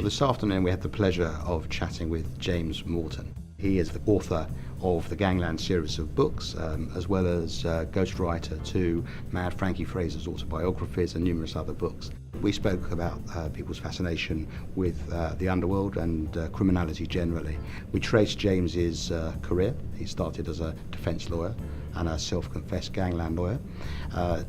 This afternoon we had the pleasure of chatting with James Morton. He is the author of the Gangland series of books, as well as ghostwriter to Mad Frankie Fraser's autobiographies and numerous other books. We spoke about people's fascination with the underworld and criminality generally. We traced James's career. He started as a defence lawyer and a self-confessed gangland lawyer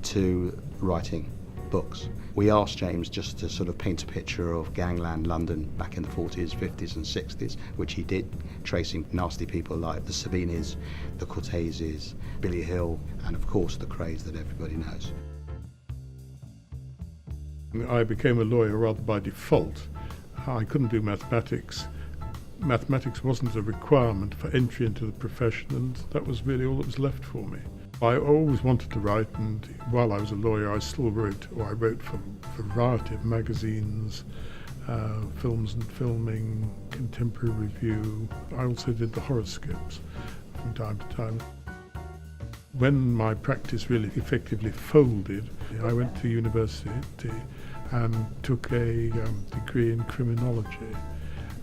to writing books. We asked James just to sort of paint a picture of gangland London back in the 40s, 50s and 60s, which he did, tracing nasty people like the Sabinis, the Corteses, Billy Hill, and of course the Krays that everybody knows. I became a lawyer rather by default. I couldn't do mathematics. Mathematics wasn't a requirement for entry into the profession, and that was really all that was left for me. I always wanted to write, and while I was a lawyer I still wrote, or I wrote for a variety of magazines, films and filming, contemporary review. I also did the horoscopes from time to time. When my practice really effectively folded, I went to university and took a degree in criminology.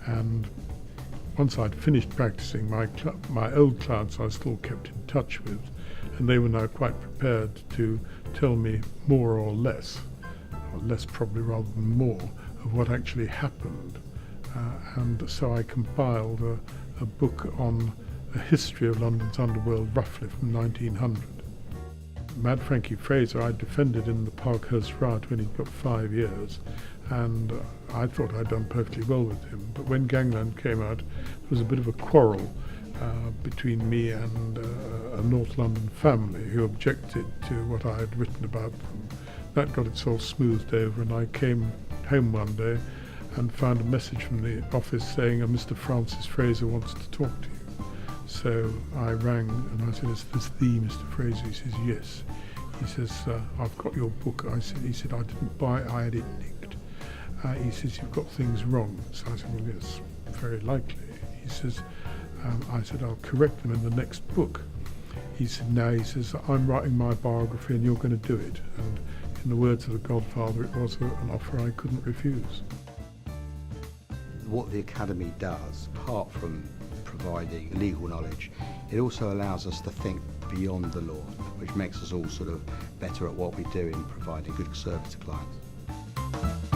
And once I'd finished practicing, my old clients I still kept in touch with, and they were now quite prepared to tell me more or less probably rather than more, of what actually happened. And so I compiled a book on a history of London's underworld, roughly from 1900. Mad Frankie Fraser I defended in the Parkhurst riot when he'd got 5 years, and I thought I'd done perfectly well with him. But when Gangland came out, there was a bit of a quarrel between me and a North London family who objected to what I had written about them. That got itself smoothed over, and I came home one day and found a message from the office saying Mr. Francis Fraser wants to talk to you. So I rang and I said, "Is this the Mr. Fraser?" He says, "Yes." He says, "I've got your book." He said, "I didn't buy it, I had it nicked." He says, "You've got things wrong." So I said, "Well, yes, very likely." He says, I said, "I'll correct them in the next book." He said, "No," he says, "I'm writing my biography and you're going to do it." And in the words of the Godfather, it was an offer I couldn't refuse. What the Academy does, apart from providing legal knowledge, it also allows us to think beyond the law, which makes us all sort of better at what we do in providing good service to clients.